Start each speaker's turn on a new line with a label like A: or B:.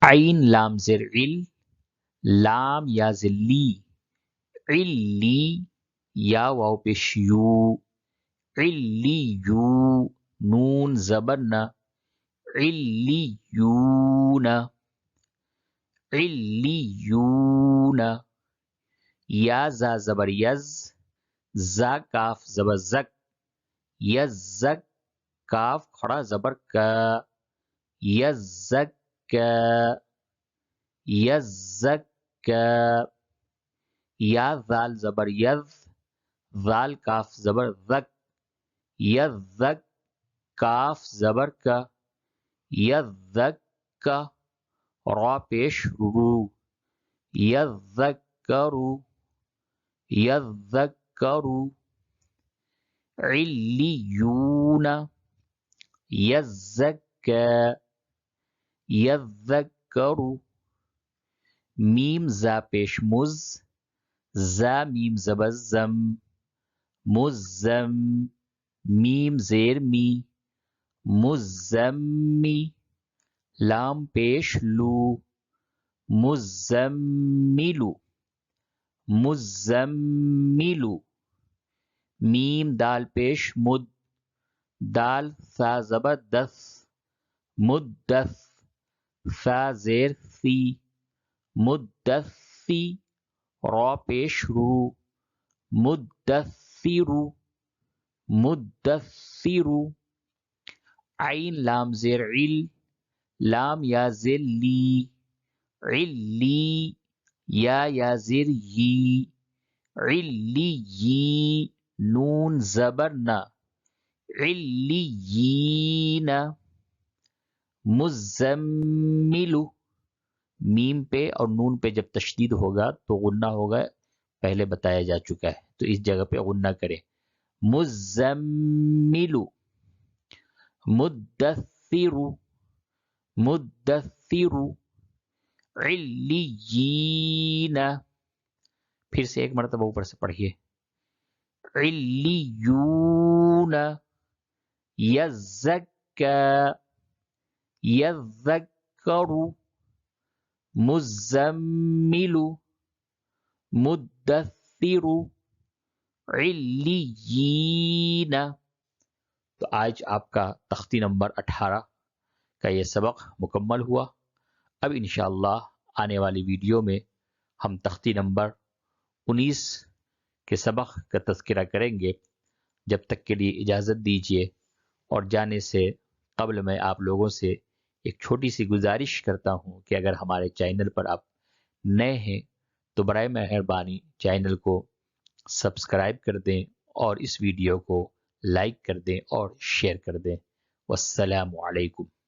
A: عین لام زیر عل، لام یا ذلی، علی یا واو پیش یو، علی یو، نون زبر نہ، علیون، علیون، یا زا زبر یز، زا کاف زبر زک، یزک، کاف کھڑا زبر کا، یزک، یزک، یا ذال زبر یز، ذال کاف زبر زک، یزک، کاف زبر کا، یزک، را پیش رو، یذکرو، یذکرو، علیون، یزکی، یذکرو، میم زا پیش مز، زا میم زبر زم، مزم، میم زیر می، مزمی، لام پیش لو، مزملو، مزملو، میم دال پیش مد، دال سا زبر دس، مدس، سا زیر سی، مدسی، را پیش رو، مدثرو، مدثرو، عین لام زیر عل، لام یا زیر لی، علی، یا زیر یی، علیی، نون زبر نہ، علیین، مزملو، میم پہ اور نون پہ جب تشدید ہوگا تو غنہ ہوگا، پہلے بتایا جا چکا ہے، تو اس جگہ پہ غنہ کریں، مزملو، مدثرو، مدثرو، علیین، پھر سے ایک مرتبہ اوپر سے پڑھیے، علیون، یزکی، یذکرو، مزملو، مدثرو، علیین۔ تو آج آپ کا تختی نمبر 18 کا یہ سبق مکمل ہوا۔ اب انشاءاللہ آنے والی ویڈیو میں ہم تختی نمبر 19 کے سبق کا تذکرہ کریں گے۔ جب تک کے لیے اجازت دیجیے، اور جانے سے قبل میں آپ لوگوں سے ایک چھوٹی سی گزارش کرتا ہوں کہ اگر ہمارے چینل پر آپ نئے ہیں تو برائے مہربانی چینل کو سبسکرائب کر دیں اور اس ویڈیو کو لائک کر دیں اور شیئر کر دیں۔ والسلام علیکم۔